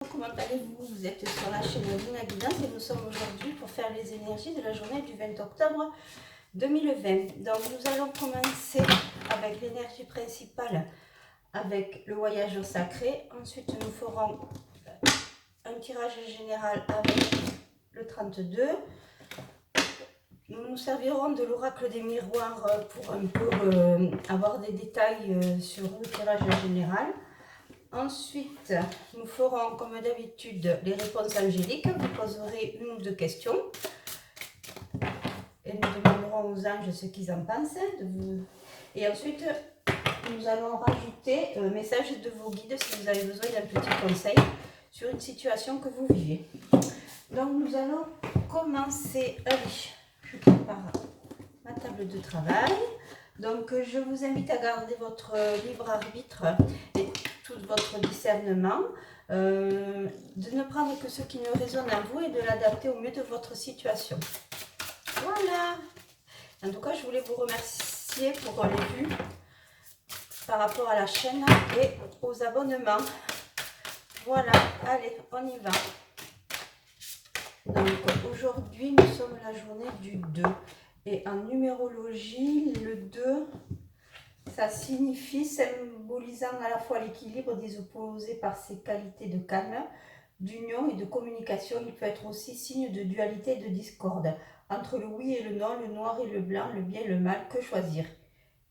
Comment allez-vous? Vous êtes sur la chaîne Luna Guidance et nous sommes aujourd'hui pour faire les énergies de la journée du 20 octobre 2020. Donc nous allons commencer avec l'énergie principale, avec le voyage au sacré. Ensuite nous ferons un tirage général avec le 32. Nous nous servirons de l'oracle des miroirs pour un peu avoir des détails sur le tirage général. Ensuite, nous ferons comme d'habitude les réponses angéliques. Vous poserez une ou deux questions et nous demanderons aux anges ce qu'ils en pensent de vous. Et ensuite, nous allons rajouter un message de vos guides si vous avez besoin d'un petit conseil sur une situation que vous vivez. Donc, nous allons commencer. Allez, je prépare ma table de travail. Donc, je vous invite à garder votre libre arbitre et tout votre discernement, de ne prendre que ce qui nous résonne en vous et de l'adapter au mieux de votre situation. Voilà. En tout cas, je voulais vous remercier pour les vues par rapport à la chaîne et aux abonnements. Voilà, allez, on y va. Donc, aujourd'hui, nous sommes la journée du 2. Et en numérologie, le 2, ça signifie, symbolisant à la fois l'équilibre des opposés par ses qualités de calme, d'union et de communication. Il peut être aussi signe de dualité et de discorde. Entre le oui et le non, le noir et le blanc, le bien et le mal, que choisir?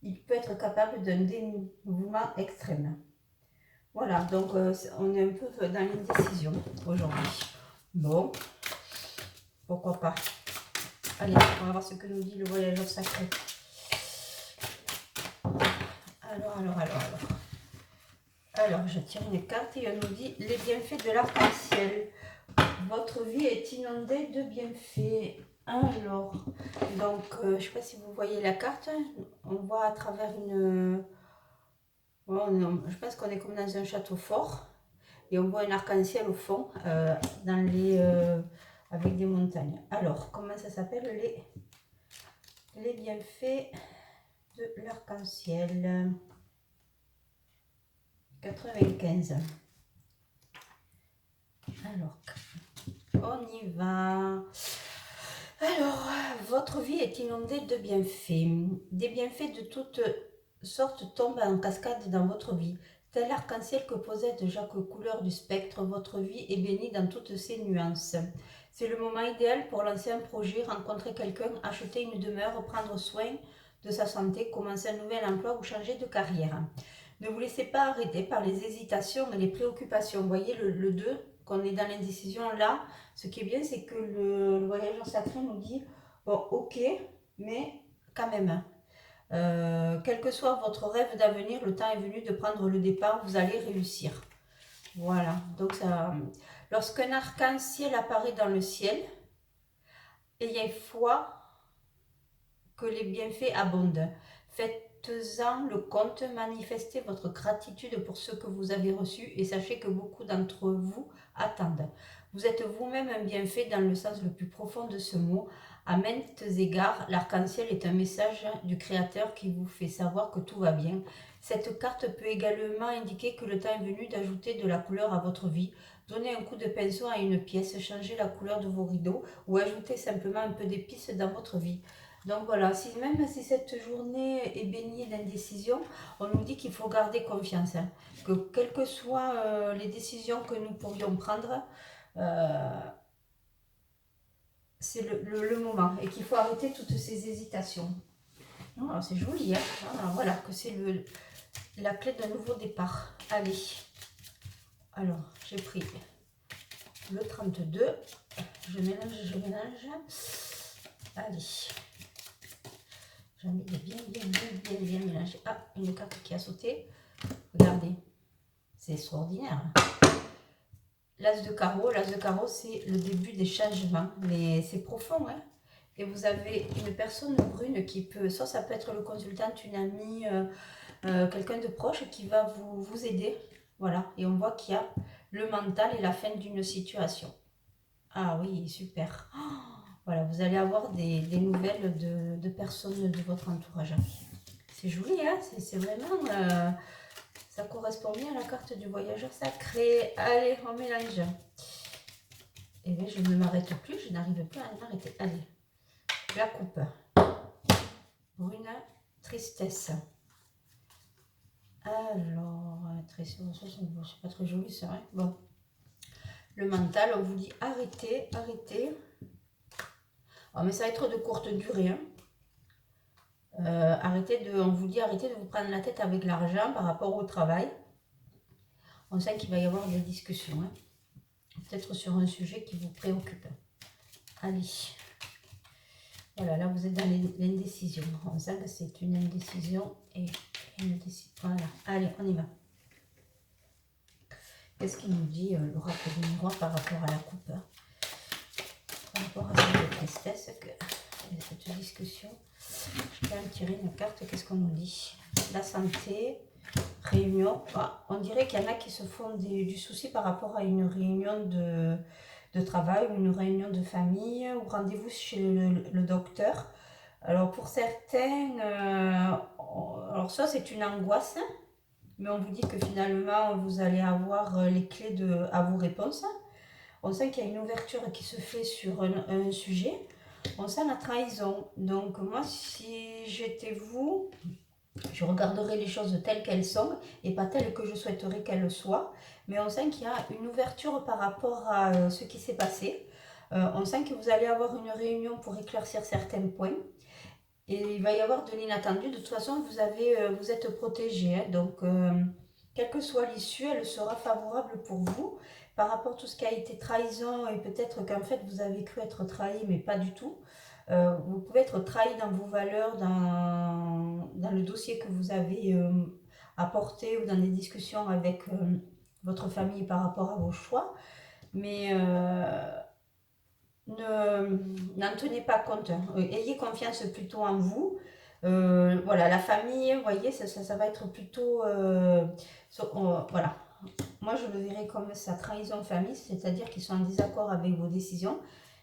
Il peut être capable d'un dénouement extrême. Voilà, donc on est un peu dans l'indécision aujourd'hui. Bon, pourquoi pas. Allez, on va voir ce que nous dit le voyageur sacré. Alors, je tire une carte et on nous dit les bienfaits de l'arc-en-ciel. Votre vie est inondée de bienfaits. Alors, donc, je ne sais pas si vous voyez la carte. On voit à travers une... Bon, je pense qu'on est comme dans un château fort. Et on voit un arc-en-ciel au fond, avec des montagnes. Alors, comment ça s'appelle les bienfaits de l'arc-en-ciel 95. Alors, on y va. Alors, votre vie est inondée de bienfaits. Des bienfaits de toutes sortes tombent en cascade dans votre vie. Tel arc-en-ciel que possède chaque couleur du spectre, votre vie est bénie dans toutes ses nuances. C'est le moment idéal pour lancer un projet, rencontrer quelqu'un, acheter une demeure, prendre soin de sa santé, commencer un nouvel emploi ou changer de carrière. Ne vous laissez pas arrêter par les hésitations et les préoccupations. Vous voyez le 2, qu'on est dans l'indécision là. Ce qui est bien, c'est que le voyageur sacré nous dit, bon, ok, mais quand même, quel que soit votre rêve d'avenir, le temps est venu de prendre le départ, vous allez réussir. Voilà, donc ça, lorsqu'un arc-en-ciel apparaît dans le ciel, ayez foi que les bienfaits abondent. Faites-en le compte, manifestez votre gratitude pour ce que vous avez reçu et sachez que beaucoup d'entre vous attendent. Vous êtes vous-même un bienfait dans le sens le plus profond de ce mot. À maintes égards, l'arc-en-ciel est un message du Créateur qui vous fait savoir que tout va bien. Cette carte peut également indiquer que le temps est venu d'ajouter de la couleur à votre vie. Donnez un coup de pinceau à une pièce, changez la couleur de vos rideaux ou ajoutez simplement un peu d'épices dans votre vie. Donc voilà, même si cette journée est baignée d'indécision, on nous dit qu'il faut garder confiance. Hein, que quelles que soient les décisions que nous pourrions prendre, c'est le moment et qu'il faut arrêter toutes ces hésitations. C'est joli, hein. Voilà, que c'est la clé d'un nouveau départ. Allez, alors j'ai pris le 32, je mélange. Allez. J'ai envie de bien mélanger. Ah, une carte qui a sauté. Regardez, c'est extraordinaire. L'as de carreau, c'est le début des changements. Mais c'est profond, hein. Et vous avez une personne brune qui peut, soit ça peut être le consultant, une amie, quelqu'un de proche qui va vous aider. Voilà, et on voit qu'il y a le mental et la fin d'une situation. Ah oui, super. Voilà, vous allez avoir des nouvelles de personnes de votre entourage. C'est joli, hein, c'est vraiment... Ça correspond bien à la carte du voyageur sacré. Allez, on mélange. Et bien, je ne m'arrête plus, je n'arrive plus à m'arrêter. Allez, la coupe. Brune, tristesse. Alors, tristesse, c'est pas très joli, c'est vrai. Bon. Le mental, on vous dit arrêtez, arrêtez. Oh, mais ça va être de courte durée. Hein. On vous dit arrêtez de vous prendre la tête avec l'argent par rapport au travail. On sent qu'il va y avoir des discussions. Hein. Peut-être sur un sujet qui vous préoccupe. Allez. Voilà, là vous êtes dans l'indécision. On sent que c'est une indécision et une décision. Voilà, allez, on y va. Qu'est-ce qu'il nous dit l'oracle du miroir par rapport à la coupe? Par rapport à cette tristesse, cette discussion. Je vais en tirer une carte. Qu'est-ce qu'on nous dit? La santé, réunion. Ah, on dirait qu'il y en a qui se font du souci par rapport à une réunion de travail ou une réunion de famille ou rendez-vous chez le docteur. Alors pour certains, alors ça c'est une angoisse, mais on vous dit que finalement vous allez avoir les clés à vos réponses. On sent qu'il y a une ouverture qui se fait sur un sujet. On sent la trahison. Donc moi, si j'étais vous, je regarderais les choses telles qu'elles sont et pas telles que je souhaiterais qu'elles soient. Mais on sent qu'il y a une ouverture par rapport à ce qui s'est passé. On sent que vous allez avoir une réunion pour éclaircir certains points. Et il va y avoir de l'inattendu. De toute façon, vous êtes protégé. Hein. Donc, quelle que soit l'issue, elle sera favorable pour vous. Par rapport à tout ce qui a été trahison, et peut-être qu'en fait, vous avez cru être trahi, mais pas du tout. Vous pouvez être trahi dans vos valeurs, dans le dossier que vous avez apporté ou dans des discussions avec votre famille par rapport à vos choix. Mais n'en tenez pas compte. Ayez confiance plutôt en vous. Voilà, la famille, vous voyez, ça va être plutôt... voilà. Moi, je le verrai comme sa trahison famille, c'est-à-dire qu'ils sont en désaccord avec vos décisions.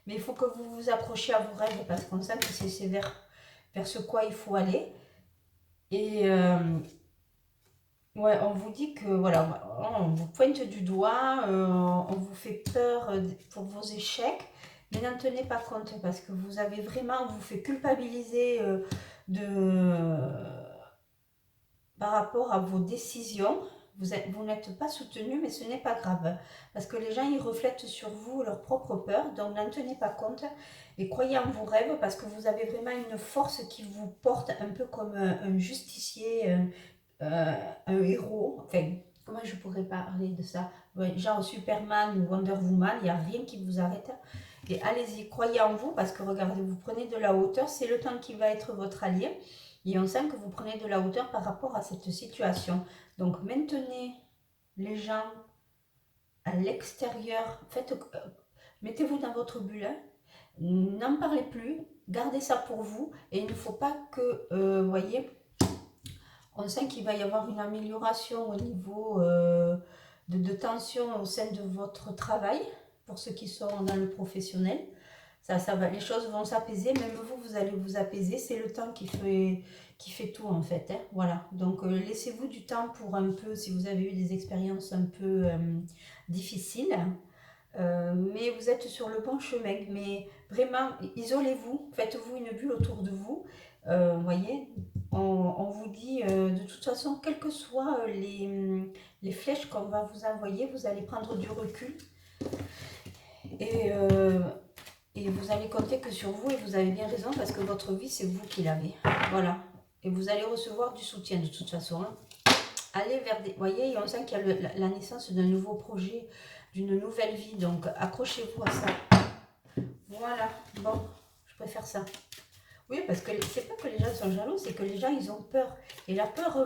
Mais il faut que vous vous accrochiez à vos rêves parce qu'on sait que c'est vers ce quoi il faut aller. Et ouais, on vous dit que, voilà, on vous pointe du doigt, on vous fait peur pour vos échecs. Mais n'en tenez pas compte parce que vous avez vraiment, on vous fait culpabiliser par rapport à vos décisions. Vous n'êtes pas soutenu, mais ce n'est pas grave. Parce que les gens, ils reflètent sur vous leur propre peur. Donc, n'en tenez pas compte. Et croyez en vos rêves parce que vous avez vraiment une force qui vous porte un peu comme un justicier, un héros. Enfin, comment je pourrais parler de ça? Genre Superman ou Wonder Woman, il n'y a rien qui vous arrête. Et allez-y, croyez en vous parce que regardez, vous prenez de la hauteur. C'est le temps qui va être votre allié. Et on sent que vous prenez de la hauteur par rapport à cette situation. Donc, maintenez les gens à l'extérieur. Mettez-vous dans votre bulle. N'en parlez plus. Gardez ça pour vous. Et il ne faut pas que, vous voyez, on sent qu'il va y avoir une amélioration au niveau de tension au sein de votre travail. Pour ceux qui sont dans le professionnel. Les choses vont s'apaiser, même vous allez vous apaiser. C'est le temps qui fait tout en fait. Hein. Voilà, donc laissez-vous du temps pour un peu, si vous avez eu des expériences un peu difficiles, mais vous êtes sur le bon chemin. Mais vraiment, isolez-vous, faites-vous une bulle autour de vous. Vous voyez, on vous dit de toute façon, quelles que soient les flèches qu'on va vous envoyer, vous allez prendre du recul. Et vous allez compter que sur vous, et vous avez bien raison, parce que votre vie, c'est vous qui l'avez. Voilà. Et vous allez recevoir du soutien de toute façon. Hein. Allez vers des... Vous voyez, on sent qu'il y a la naissance d'un nouveau projet, d'une nouvelle vie. Donc, accrochez-vous à ça. Voilà. Bon, je préfère ça. Oui, parce que c'est pas que les gens sont jaloux, c'est que les gens, ils ont peur. Et la peur,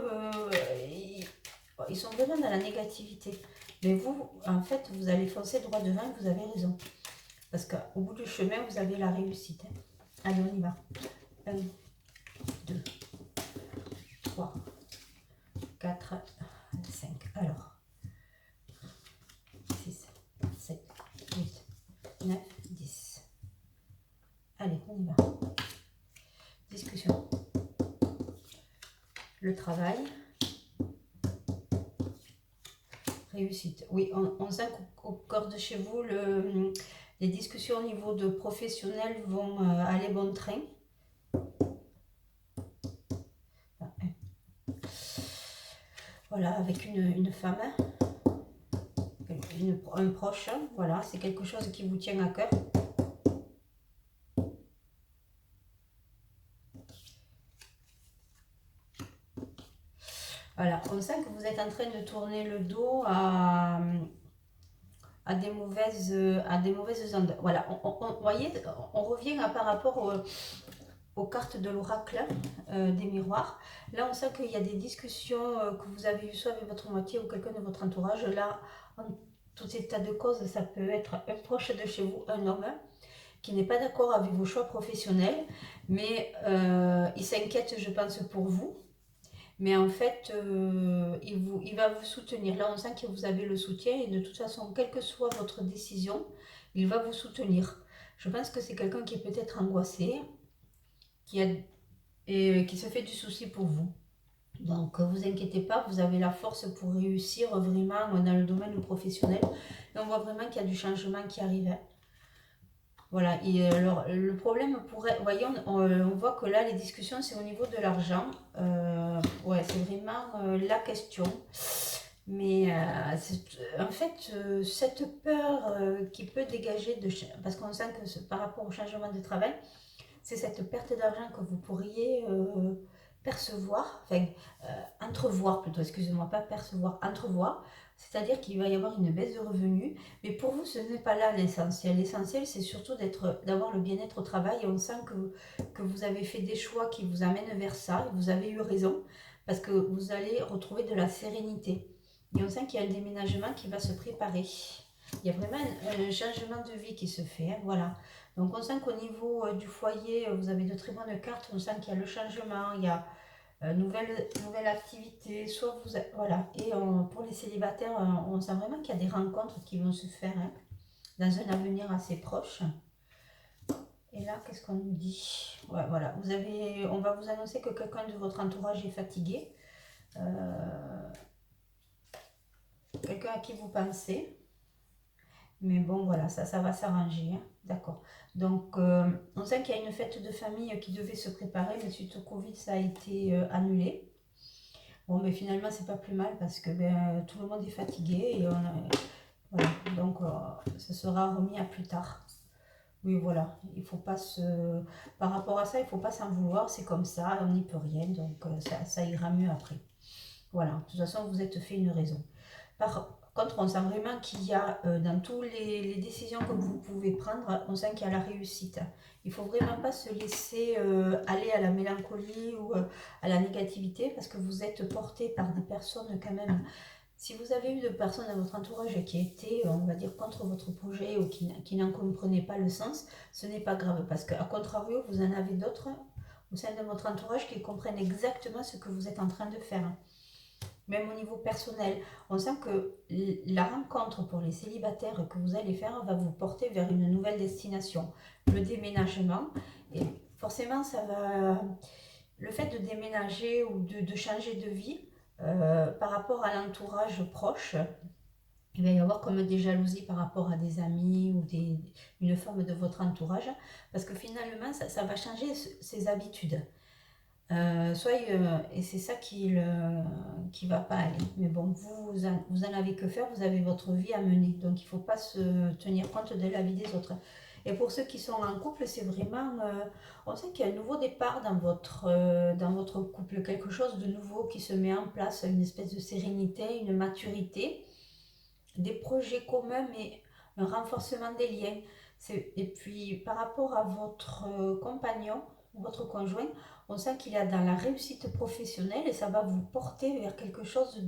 ils sont vraiment dans la négativité. Mais vous, en fait, vous allez foncer droit devant et vous avez raison. Parce qu'au bout du chemin, vous avez la réussite. Hein. Allez, on y va. 1, 2, 3, 4, 5. Alors, 6, 7, 8, 9, 10. Allez, on y va. Discussion. Le travail. réussite. Oui, on sent qu'au cœur de chez vous, les discussions au niveau de professionnels vont aller bon train. Voilà, avec une femme, un proche, voilà, c'est quelque chose qui vous tient à cœur. Voilà, on sent que vous êtes en train de tourner le dos à des mauvaises ondes. Voilà, voyez, on revient par rapport aux cartes de l'oracle des miroirs. Là, on sent qu'il y a des discussions que vous avez eues soit avec votre moitié ou quelqu'un de votre entourage. Là, en tout état de cause, ça peut être un proche de chez vous, un homme, qui n'est pas d'accord avec vos choix professionnels, mais il s'inquiète, je pense, pour vous. Mais en fait, il va vous soutenir. Là, on sent que vous avez le soutien et de toute façon, quelle que soit votre décision, il va vous soutenir. Je pense que c'est quelqu'un qui est peut-être angoissé, qui se fait du souci pour vous. Donc, vous inquiétez pas, vous avez la force pour réussir vraiment dans le domaine professionnel. Et on voit vraiment qu'il y a du changement qui arrive. Voilà, et alors le problème pourrait, voyons, on voit que là les discussions c'est au niveau de l'argent, ouais c'est vraiment la question, mais en fait cette peur qui peut dégager parce qu'on sent que par rapport au changement de travail, c'est cette perte d'argent que vous pourriez percevoir, enfin entrevoir plutôt, excusez-moi, pas percevoir, entrevoir, c'est-à-dire qu'il va y avoir une baisse de revenus, mais pour vous ce n'est pas là l'essentiel. L'essentiel c'est surtout d'avoir le bien-être au travail et on sent que vous avez fait des choix qui vous amènent vers ça, et vous avez eu raison, parce que vous allez retrouver de la sérénité. Et on sent qu'il y a un déménagement qui va se préparer. Il y a vraiment un changement de vie qui se fait, hein, voilà. Donc on sent qu'au niveau du foyer, vous avez de très bonnes cartes, on sent qu'il y a le changement, il y a nouvelle activité, soit vous... Voilà, et pour les célibataires, on sent vraiment qu'il y a des rencontres qui vont se faire hein, dans un avenir assez proche. Et là, qu'est-ce qu'on nous dit? Ouais, voilà, on va vous annoncer que quelqu'un de votre entourage est fatigué. Quelqu'un à qui vous pensez. Mais bon, voilà, ça va s'arranger. Hein. D'accord. Donc, on sait qu'il y a une fête de famille qui devait se préparer, mais suite au Covid, ça a été annulé. Bon, mais finalement, c'est pas plus mal parce que tout le monde est fatigué et voilà. Donc, ça sera remis à plus tard. Oui, voilà. Il faut pas Par rapport à ça, il faut pas s'en vouloir. C'est comme ça, on n'y peut rien. Donc, ça ira mieux après. Voilà. De toute façon, vous êtes fait une raison. Par contre, on sent vraiment qu'il y a dans toutes les décisions que vous pouvez prendre, on sent qu'il y a la réussite. Il ne faut vraiment pas se laisser aller à la mélancolie ou à la négativité parce que vous êtes porté par des personnes quand même. Si vous avez eu des personnes dans votre entourage qui étaient, on va dire, contre votre projet ou qui n'en comprenaient pas le sens, ce n'est pas grave parce qu'à contrario, vous en avez d'autres au sein de votre entourage qui comprennent exactement ce que vous êtes en train de faire. Même au niveau personnel, on sent que la rencontre pour les célibataires que vous allez faire va vous porter vers une nouvelle destination, le déménagement. Et forcément, le fait de déménager ou de changer de vie par rapport à l'entourage proche, il va y avoir comme des jalousies par rapport à des amis ou une femme de votre entourage, parce que finalement, ça va changer ses habitudes. Et c'est ça qui va pas aller. Mais bon, vous en avez que faire, vous avez votre vie à mener. Donc il faut pas se tenir compte de la vie des autres. Et pour ceux qui sont en couple, c'est vraiment... on sait qu'il y a un nouveau départ dans votre couple, quelque chose de nouveau qui se met en place, une espèce de sérénité, une maturité, des projets communs, mais un renforcement des liens. Et puis par rapport à votre compagnon, votre conjoint, on sent qu'il est dans la réussite professionnelle et ça va vous porter vers quelque chose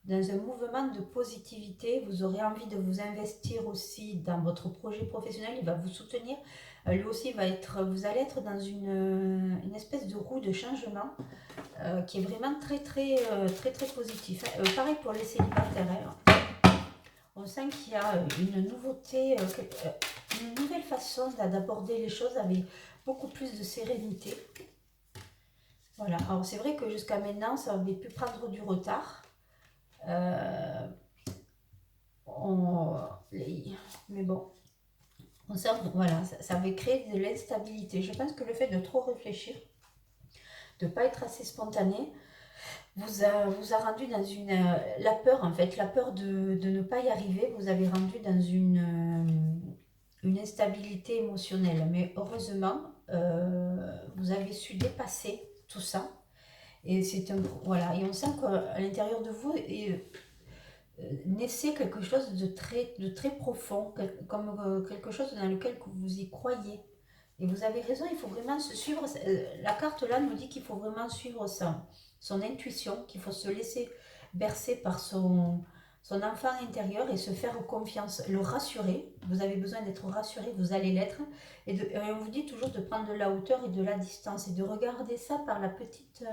dans un mouvement de positivité. Vous aurez envie de vous investir aussi dans votre projet professionnel, il va vous soutenir. Lui aussi, vous allez être dans une espèce de roue de changement qui est vraiment très, très, très, très positif. Pareil pour les célibataires. Hein. On sent qu'il y a une nouveauté, une nouvelle façon d'aborder les choses avec beaucoup plus de sérénité. Voilà, alors c'est vrai que jusqu'à maintenant, ça avait pu prendre du retard. Euh, mais bon, on sait, voilà, ça avait créé de l'instabilité. Je pense que le fait de trop réfléchir, de ne pas être assez spontané, vous a rendu dans la peur, en fait, la peur de ne pas y arriver, vous avez rendu dans une instabilité émotionnelle. Mais heureusement, vous avez su dépasser tout ça. Et voilà, et on sent qu'à l'intérieur de vous naissait quelque chose de très profond, comme quelque chose dans lequel vous y croyez. Et vous avez raison, il faut vraiment se suivre. La carte là nous dit qu'il faut vraiment suivre son intuition, qu'il faut se laisser bercer par son enfant intérieur et se faire confiance, le rassurer. Vous avez besoin d'être rassuré, vous allez l'être. Et on vous dit toujours de prendre de la hauteur et de la distance et de regarder ça par la petite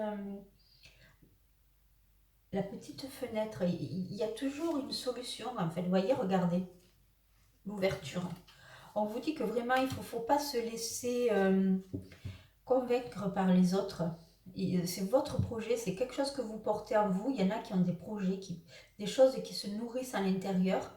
fenêtre. Il y a toujours une solution en fait. Vous voyez, regardez l'ouverture. On vous dit que vraiment il ne faut pas se laisser convaincre par les autres. C'est votre projet, c'est quelque chose que vous portez en vous. Il y en a qui ont des projets, des choses qui se nourrissent à l'intérieur.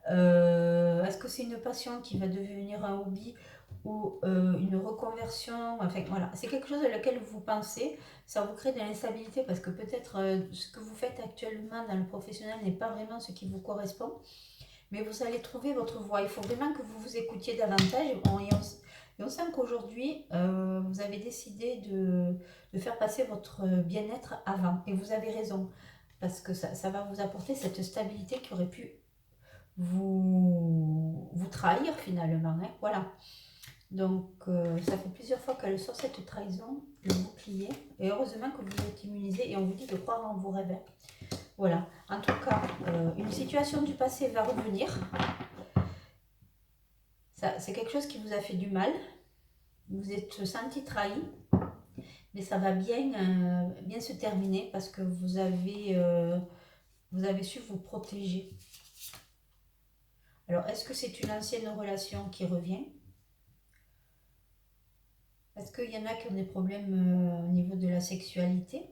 Est-ce que c'est une passion qui va devenir un hobby ou une reconversion? Enfin voilà, c'est quelque chose à laquelle vous pensez. Ça vous crée de l'instabilité parce que peut-être ce que vous faites actuellement dans le professionnel n'est pas vraiment ce qui vous correspond. Mais vous allez trouver votre voie. Il faut vraiment que vous vous écoutiez davantage. Et on sent qu'aujourd'hui, vous avez décidé de faire passer votre bien-être avant. Et vous avez raison. Parce que ça va vous apporter cette stabilité qui aurait pu vous trahir finalement. Hein. Voilà. Donc, ça fait plusieurs fois qu'elle sort cette trahison, le bouclier. Et heureusement que vous êtes immunisé et on vous dit de croire en vos rêves. Voilà. En tout cas, une situation du passé va revenir. C'est quelque chose qui vous a fait du mal. Vous êtes senti trahi. Mais ça va bien se terminer parce que vous avez su vous protéger. Alors, est-ce que c'est une ancienne relation qui revient? Est-ce qu'il y en a qui ont des problèmes au niveau de la sexualité?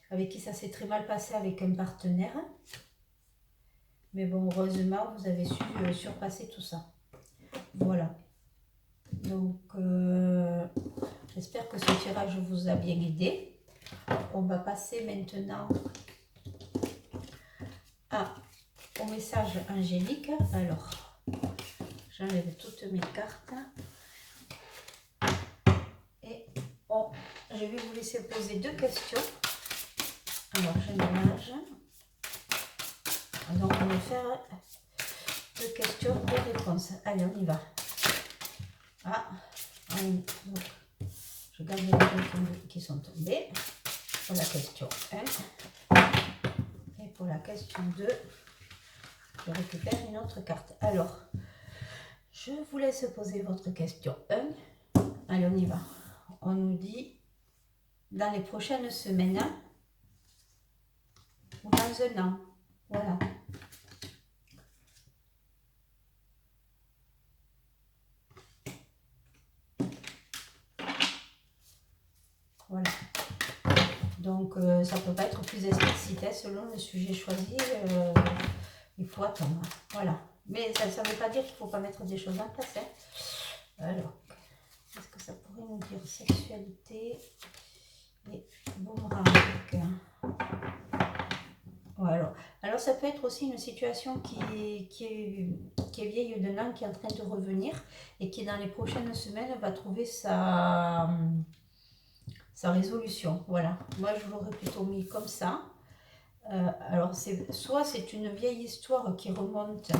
Avec qui ça s'est très mal passé avec un partenaire? Mais bon, heureusement, vous avez su surpasser tout ça. Voilà. Donc, j'espère que ce tirage vous a bien aidé. On va passer maintenant au message angélique. Alors, j'enlève toutes mes cartes. Et je vais vous laisser poser 2 questions. Alors, je mélange. Donc, on va faire 2 questions, 2 réponses. Allez, on y va. Donc, je garde les 2 qui sont tombées. Pour la question 1. Et pour la question 2, je récupère une autre carte. Alors, je vous laisse poser votre question 1. Allez, on y va. On nous dit, dans les prochaines semaines, ou dans un an. Voilà. Voilà. Donc, ça ne peut pas être plus explicite. Selon le sujet choisi, il faut attendre. Voilà. Mais ça ne veut pas dire qu'il ne faut pas mettre des choses en place. Hein. Alors, est-ce que ça pourrait nous dire sexualité et boomerang? Ouais, alors, ça peut être aussi une situation qui est vieille de l'an, qui est en train de revenir et qui, dans les prochaines semaines, va trouver sa résolution. Voilà. Moi, je l'aurais plutôt mis comme ça. Alors, soit c'est une vieille histoire qui remonte,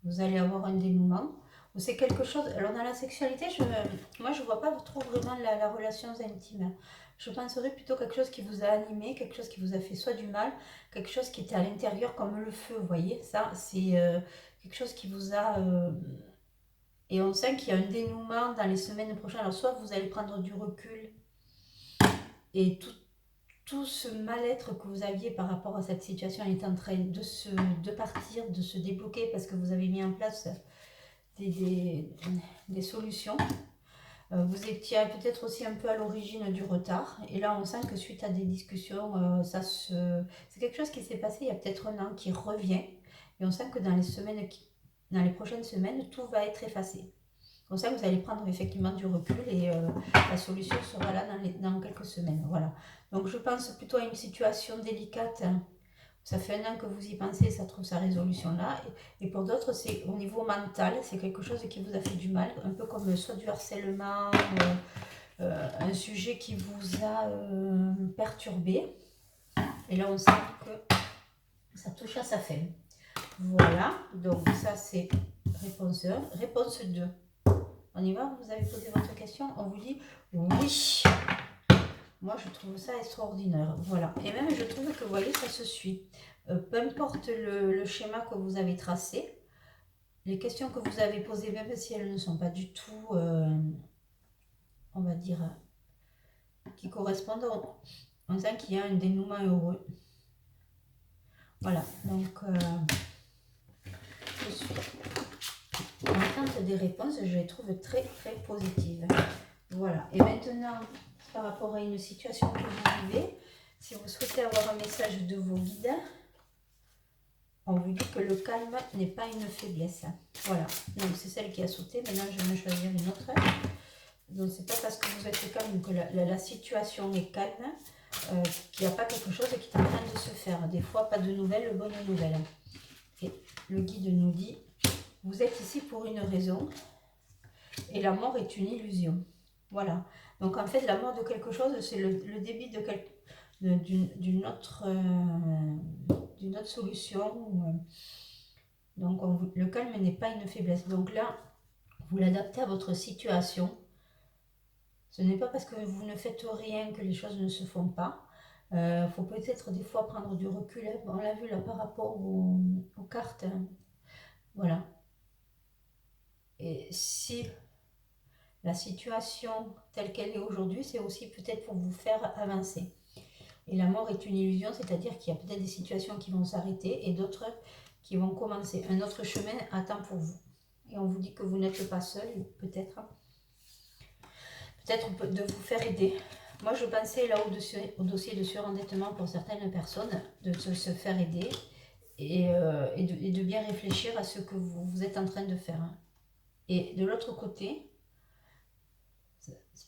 vous allez avoir un dénouement, ou c'est quelque chose... Alors, dans la sexualité, moi, je ne vois pas trop vraiment la relation intime. Je penserais plutôt quelque chose qui vous a animé, quelque chose qui vous a fait soit du mal, quelque chose qui était à l'intérieur comme le feu, vous voyez. Ça, c'est quelque chose qui vous a... Et on sent qu'il y a un dénouement dans les semaines prochaines. Alors, soit vous allez prendre du recul et tout ce mal-être que vous aviez par rapport à cette situation est en train de partir, de se débloquer parce que vous avez mis en place des solutions. Vous étiez peut-être aussi un peu à l'origine du retard. Et là, on sent que suite à des discussions, c'est quelque chose qui s'est passé il y a peut-être un an qui revient. Et on sent que dans les prochaines semaines, tout va être effacé. On sent que vous allez prendre effectivement du recul et la solution sera là dans quelques semaines. Voilà. Donc je pense plutôt à une situation délicate, hein. Ça fait un an que vous y pensez, ça trouve sa résolution là. Et pour d'autres, c'est au niveau mental, c'est quelque chose qui vous a fait du mal, un peu comme soit du harcèlement, un sujet qui vous a perturbé. Et là, on sent que ça touche à sa fin. Voilà, donc ça c'est réponse 1. Réponse 2. On y va, vous avez posé votre question, on vous dit oui. Moi, je trouve ça extraordinaire. Voilà. Et même, je trouve que, vous voyez, ça se suit. Peu importe le schéma que vous avez tracé, les questions que vous avez posées, même si elles ne sont pas du tout, on va dire, qui correspondent, on sent qu'il y a un dénouement heureux. Voilà. Donc, je suis en attente des réponses. Je les trouve très, très positives. Voilà. Et maintenant, par rapport à une situation que vous vivez, si vous souhaitez avoir un message de vos guides, on vous dit que le calme n'est pas une faiblesse. Voilà, donc c'est celle qui a sauté. Maintenant, je vais choisir une autre. Donc, c'est pas parce que vous êtes calme que la situation est calme, qu'il n'y a pas quelque chose qui est en train de se faire. Des fois, pas de nouvelles, bonnes nouvelles. Et le guide nous dit, vous êtes ici pour une raison et la mort est une illusion. Voilà. Donc, en fait, la mort de quelque chose, c'est le début d'une autre solution. Donc, le calme n'est pas une faiblesse. Donc là, vous l'adaptez à votre situation. Ce n'est pas parce que vous ne faites rien que les choses ne se font pas. Il faut peut-être des fois prendre du recul. On l'a vu là par rapport aux cartes. Voilà. Et si la situation telle qu'elle est aujourd'hui, c'est aussi peut-être pour vous faire avancer. Et la mort est une illusion, c'est-à-dire qu'il y a peut-être des situations qui vont s'arrêter et d'autres qui vont commencer. Un autre chemin attend pour vous. Et on vous dit que vous n'êtes pas seul, peut-être de vous faire aider. Moi, je pensais là au dossier de surendettement pour certaines personnes, de se faire aider et de bien réfléchir à ce que vous êtes en train de faire. Et de l'autre côté,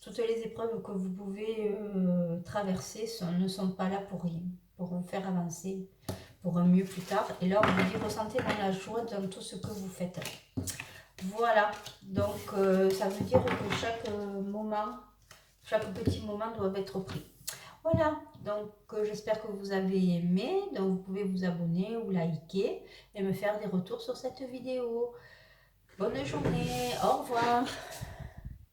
toutes les épreuves que vous pouvez traverser ne sont pas là pour rien, pour vous faire avancer, pour un mieux plus tard. Et là, on vous dit, ressentez dans la joie dans tout ce que vous faites. Voilà, donc ça veut dire que chaque petit moment doit être pris. Voilà, donc j'espère que vous avez aimé. Donc vous pouvez vous abonner ou liker et me faire des retours sur cette vidéo. Bonne journée, au revoir.